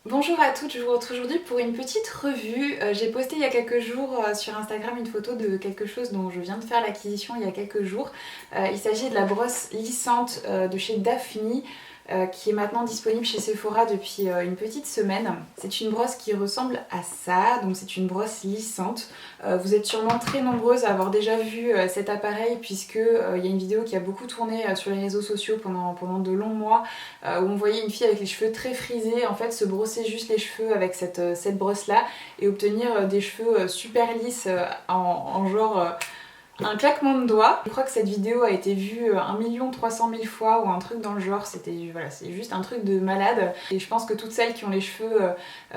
Bonjour à toutes, je vous retrouve aujourd'hui pour une petite revue. J'ai posté il y a quelques jours sur Instagram une photo de quelque chose dont je viens de faire l'acquisition il y a quelques jours. Il s'agit de la brosse lissante de chez Daphne qui est maintenant disponible chez Sephora depuis une petite semaine. C'est une brosse qui ressemble à ça, donc c'est une brosse lissante. Vous êtes sûrement très nombreuses à avoir déjà vu cet appareil puisque il y a une vidéo qui a beaucoup tourné sur les réseaux sociaux pendant de longs mois où on voyait une fille avec les cheveux très frisés en fait se brosser juste les cheveux avec cette brosse là et obtenir des cheveux super lisses en genre un claquement de doigts. Je crois que cette vidéo a été vue 1 300 000 fois ou un truc dans le genre. Voilà, c'est juste un truc de malade. Et je pense que toutes celles qui ont les cheveux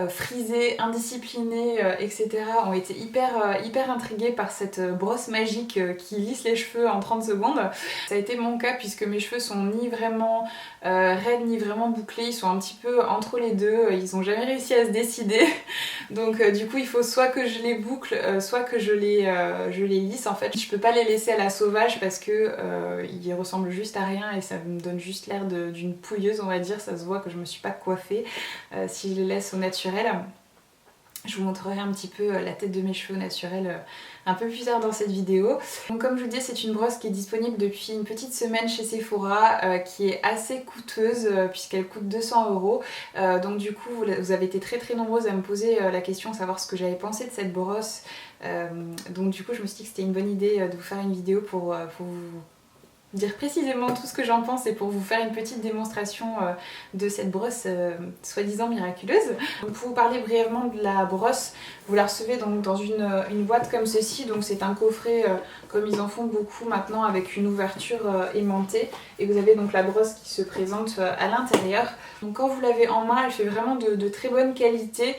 frisés, indisciplinés, etc. ont été hyper intriguées par cette brosse magique qui lisse les cheveux en 30 secondes. Ça a été mon cas puisque mes cheveux sont ni vraiment raides ni vraiment bouclés. Ils sont un petit peu entre les deux. Ils ont jamais réussi à se décider. Donc du coup il faut soit que je les boucle, soit que je les lisse. En fait je peux pas les laisser à la sauvage parce que ils ressemblent juste à rien et ça me donne juste l'air d'une pouilleuse on va dire. Ça se voit que je me suis pas coiffée si je les laisse au naturel. Je vous montrerai un petit peu la tête de mes cheveux naturels un peu plus tard dans cette vidéo. Donc comme je vous dis, c'est une brosse qui est disponible depuis une petite semaine chez Sephora, qui est assez coûteuse puisqu'elle coûte 200 €. Donc du coup, vous avez été très nombreuses à me poser la question, savoir ce que j'avais pensé de cette brosse. Donc du coup, je me suis dit que c'était une bonne idée de vous faire une vidéo pour vous dire précisément tout ce que j'en pense et pour vous faire une petite démonstration de cette brosse soi-disant miraculeuse. Donc pour vous parler brièvement de la brosse, vous la recevez donc dans une boîte comme ceci, donc c'est un coffret comme ils en font beaucoup maintenant avec une ouverture aimantée et vous avez donc la brosse qui se présente à l'intérieur. Donc quand vous l'avez en main, elle fait vraiment de très bonne qualité.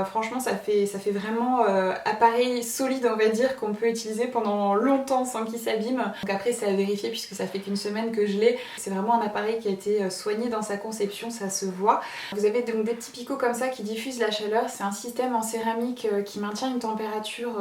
Franchement ça fait vraiment appareil solide on va dire qu'on peut utiliser pendant longtemps sans qu'il s'abîme. Donc après c'est à vérifier puisque ça fait qu'une semaine que je l'ai. C'est vraiment un appareil qui a été soigné dans sa conception, ça se voit. Vous avez donc des petits picots comme ça qui diffusent la chaleur. C'est un système en céramique qui maintient une température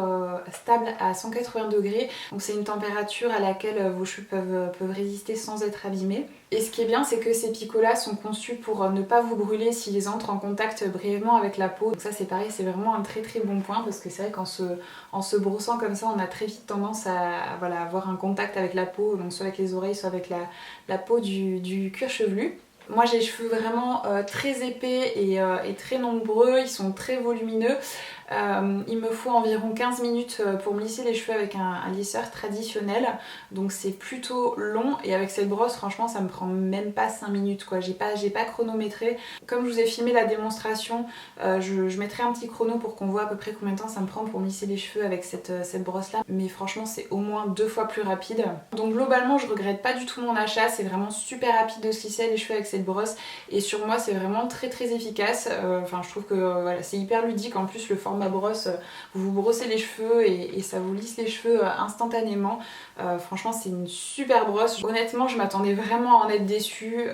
stable à 180 degrés. Donc c'est une température à laquelle vos cheveux peuvent résister sans être abîmés. Et ce qui est bien, c'est que ces picots-là sont conçus pour ne pas vous brûler s'ils entrent en contact brièvement avec la peau. Donc ça c'est pareil, c'est vraiment un très bon point parce que c'est vrai qu'en se brossant comme ça, on a très vite tendance à voilà, avoir un contact avec la peau, donc soit avec les oreilles, soit avec la peau du cuir chevelu. Moi j'ai les cheveux vraiment très épais et très nombreux, ils sont très volumineux. Il me faut environ 15 minutes pour me lisser les cheveux avec un lisseur traditionnel, donc c'est plutôt long et avec cette brosse franchement ça me prend même pas 5 minutes quoi, j'ai pas chronométré. Comme je vous ai filmé la démonstration, je mettrai un petit chrono pour qu'on voit à peu près combien de temps ça me prend pour me lisser les cheveux avec cette brosse là, mais franchement c'est au moins 2 fois plus rapide. Donc globalement je regrette pas du tout mon achat, c'est vraiment super rapide de se lisser les cheveux avec cette brosse et sur moi c'est vraiment très efficace. Enfin je trouve que voilà, c'est hyper ludique, en plus le format brosse, vous vous brossez les cheveux et ça vous lisse les cheveux instantanément. Franchement c'est une super brosse. Honnêtement je m'attendais vraiment à en être déçue,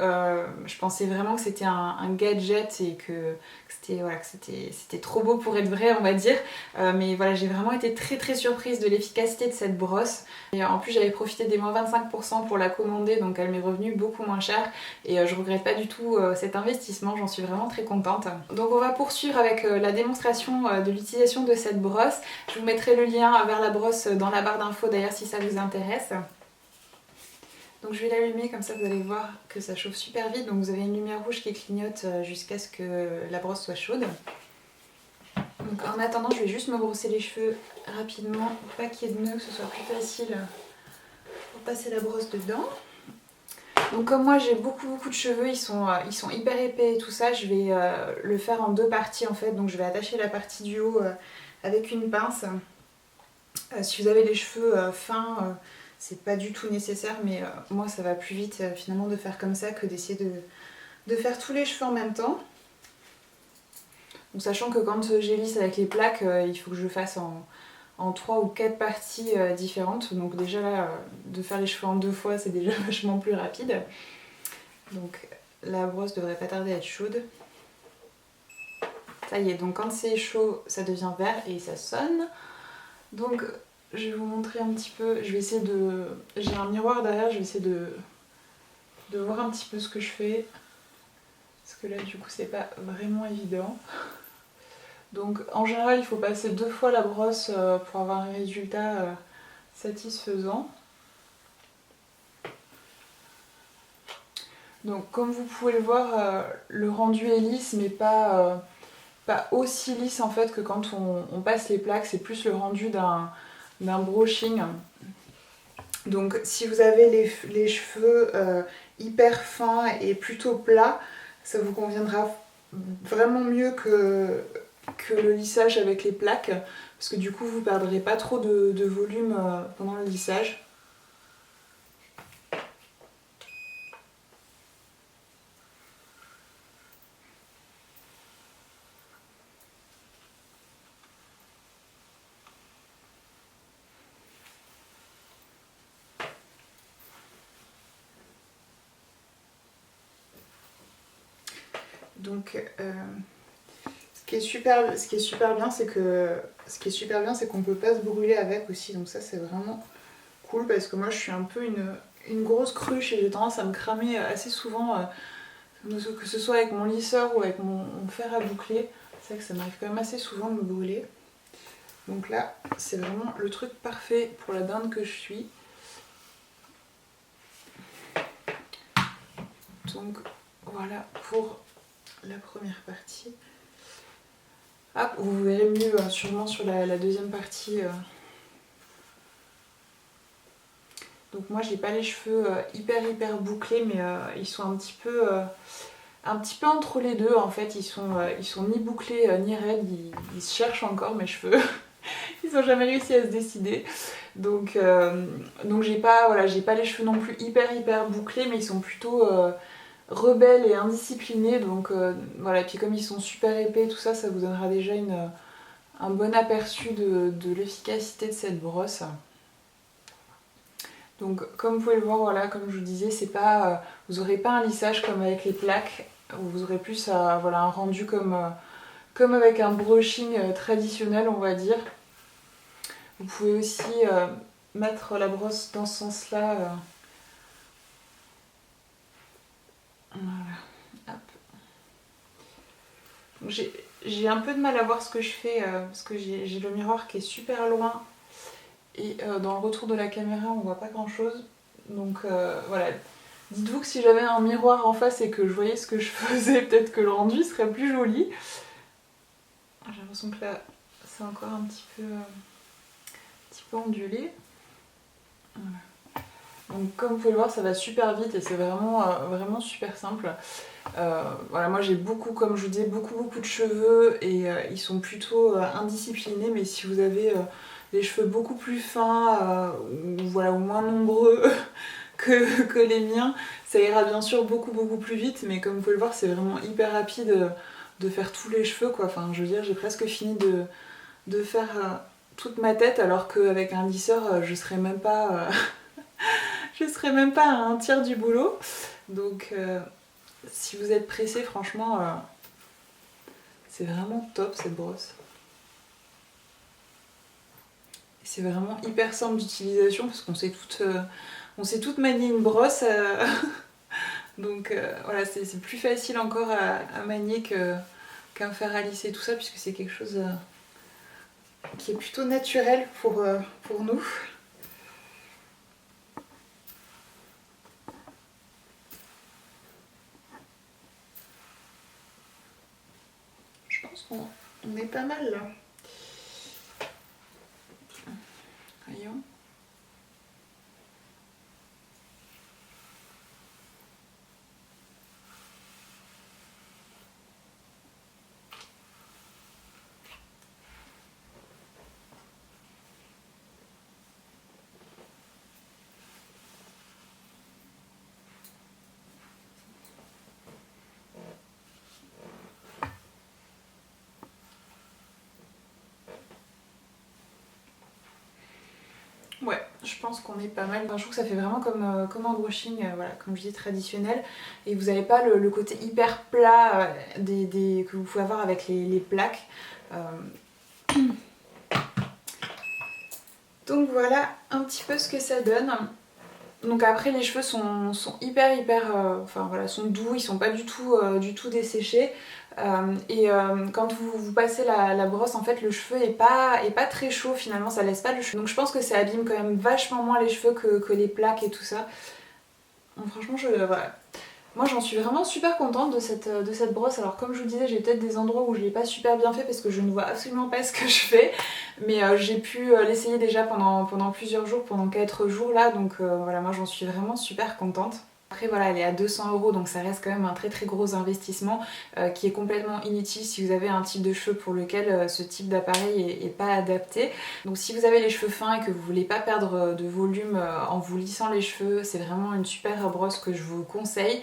je pensais vraiment que c'était un gadget et que c'était trop beau pour être vrai on va dire, mais voilà j'ai vraiment été très surprise de l'efficacité de cette brosse et en plus j'avais profité des moins 25% pour la commander, donc elle m'est revenue beaucoup moins cher et je regrette pas du tout cet investissement, j'en suis vraiment très contente. Donc on va poursuivre avec la démonstration de l'utilisation de cette brosse. Je vous mettrai le lien vers la brosse dans la barre d'infos d'ailleurs si ça vous intéresse. Donc je vais l'allumer, comme ça vous allez voir que ça chauffe super vite. Donc vous avez une lumière rouge qui clignote jusqu'à ce que la brosse soit chaude. Donc en attendant je vais juste me brosser les cheveux rapidement pour pas qu'il y ait de nœuds, que ce soit plus facile pour passer la brosse dedans. Donc comme moi j'ai beaucoup de cheveux, ils sont hyper épais et tout ça, je vais le faire en deux parties en fait. Donc je vais attacher la partie du haut avec une pince. Si vous avez les cheveux fins, c'est pas du tout nécessaire, mais moi ça va plus vite finalement de faire comme ça que d'essayer de faire tous les cheveux en même temps. Donc sachant que quand j'ai lisse avec les plaques, il faut que je le fasse en 3 ou 4 parties différentes. Donc déjà là, de faire les cheveux en 2 fois, c'est déjà vachement plus rapide. Donc la brosse devrait pas tarder à être chaude. Ça y est, donc quand c'est chaud, ça devient vert et ça sonne. Donc je vais vous montrer un petit peu, je vais essayer de... J'ai un miroir derrière, je vais essayer de voir un petit peu ce que je fais. Parce que là du coup c'est pas vraiment évident. Donc en général il faut passer 2 fois la brosse pour avoir un résultat satisfaisant. Donc comme vous pouvez le voir, le rendu est lisse mais pas aussi lisse en fait que quand on passe les plaques, c'est plus le rendu d'un brushing. Donc si vous avez les cheveux hyper fins et plutôt plats, ça vous conviendra vraiment mieux que le lissage avec les plaques, parce que du coup vous perdrez pas trop de volume pendant le lissage. Donc ce qui est super bien, c'est qu'on peut pas se brûler avec aussi, donc ça c'est vraiment cool, parce que moi je suis un peu une grosse cruche et j'ai tendance à me cramer assez souvent, que ce soit avec mon lisseur ou avec mon fer à boucler. C'est vrai que ça m'arrive quand même assez souvent de me brûler. Donc là c'est vraiment le truc parfait pour la dinde que je suis. Donc voilà pour la première partie. Ah, vous verrez mieux sûrement sur la deuxième partie. Donc moi j'ai pas les cheveux hyper bouclés, mais ils sont un petit peu entre les deux en fait. Ils sont ni bouclés ni raides, ils se cherchent encore mes cheveux. Ils ont jamais réussi à se décider. Donc j'ai pas les cheveux non plus hyper bouclés, mais ils sont plutôt rebelles et indisciplinés. Donc voilà, et puis comme ils sont super épais, tout ça, ça vous donnera déjà un bon aperçu de l'efficacité de cette brosse. Donc comme vous pouvez le voir, voilà, comme je vous disais, c'est pas, vous n'aurez pas un lissage comme avec les plaques, vous aurez plus voilà, un rendu comme avec un brushing traditionnel, on va dire. Vous pouvez aussi mettre la brosse dans ce sens-là. Voilà. J'ai un peu de mal à voir ce que je fais parce que j'ai le miroir qui est super loin et dans le retour de la caméra on voit pas grand chose. Donc voilà, dites-vous que si j'avais un miroir en face et que je voyais ce que je faisais, peut-être que le rendu serait plus joli. J'ai l'impression que là c'est encore un petit peu ondulé. Voilà. Donc comme vous pouvez le voir, ça va super vite et c'est vraiment super simple. Voilà, moi j'ai beaucoup, comme je vous disais, beaucoup de cheveux et ils sont plutôt indisciplinés, mais si vous avez les cheveux beaucoup plus fins ou voilà, ou moins nombreux que les miens, ça ira bien sûr beaucoup plus vite, mais comme vous pouvez le voir, c'est vraiment hyper rapide de faire tous les cheveux quoi. Enfin, je veux dire, j'ai presque fini de faire toute ma tête, alors qu'avec un lisseur, je serais même pas à un tiers du boulot. Donc si vous êtes pressé, franchement, c'est vraiment top cette brosse. C'est vraiment hyper simple d'utilisation parce qu'on sait toutes manier une brosse. Donc voilà, c'est plus facile encore à manier qu'un fer à lisser, tout ça, puisque c'est quelque chose qui est plutôt naturel pour nous. Je pense qu'on est pas mal là. Voyons. Ouais, je pense qu'on est pas mal. Enfin, je trouve que ça fait vraiment comme un brushing, voilà, comme je dis, traditionnel. Et vous n'avez pas le côté hyper plat que vous pouvez avoir avec les plaques. Donc voilà un petit peu ce que ça donne. Donc après les cheveux sont hyper enfin voilà, sont doux, ils sont pas du tout desséchés. Quand vous passez la brosse, en fait le cheveu est pas très chaud finalement, ça laisse pas le cheveu. Donc je pense que ça abîme quand même vachement moins les cheveux que les plaques et tout ça. Donc franchement voilà. Moi j'en suis vraiment super contente de cette brosse. Alors comme je vous disais, j'ai peut-être des endroits où je l'ai pas super bien fait parce que je ne vois absolument pas ce que je fais. Mais j'ai pu l'essayer déjà pendant plusieurs jours, pendant 4 jours là. Donc voilà, moi j'en suis vraiment super contente. Après voilà, elle est à 200 € donc ça reste quand même un très gros investissement qui est complètement inutile si vous avez un type de cheveux pour lequel ce type d'appareil est pas adapté. Donc si vous avez les cheveux fins et que vous voulez pas perdre de volume en vous lissant les cheveux, c'est vraiment une super brosse que je vous conseille.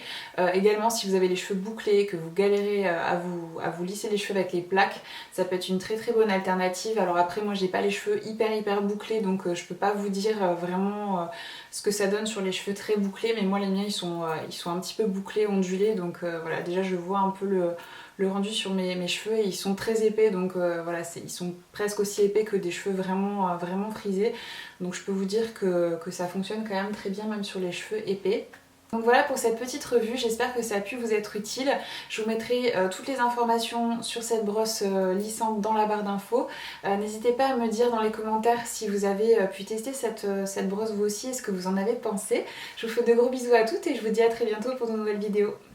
Également si vous avez les cheveux bouclés, que vous galérez à vous lisser les cheveux avec les plaques, ça peut être une très bonne alternative. Alors après moi j'ai pas les cheveux hyper bouclés donc je peux pas vous dire vraiment ce que ça donne sur les cheveux très bouclés, mais moi les miens ils sont un petit peu bouclés, ondulés, donc voilà, déjà je vois un peu le rendu sur mes cheveux et ils sont très épais, donc voilà, ils sont presque aussi épais que des cheveux vraiment frisés, donc je peux vous dire que ça fonctionne quand même très bien même sur les cheveux épais. Donc voilà pour cette petite revue, j'espère que ça a pu vous être utile. Je vous mettrai toutes les informations sur cette brosse lissante dans la barre d'infos. N'hésitez pas à me dire dans les commentaires si vous avez pu tester cette brosse vous aussi et ce que vous en avez pensé. Je vous fais de gros bisous à toutes et je vous dis à très bientôt pour de nouvelles vidéos.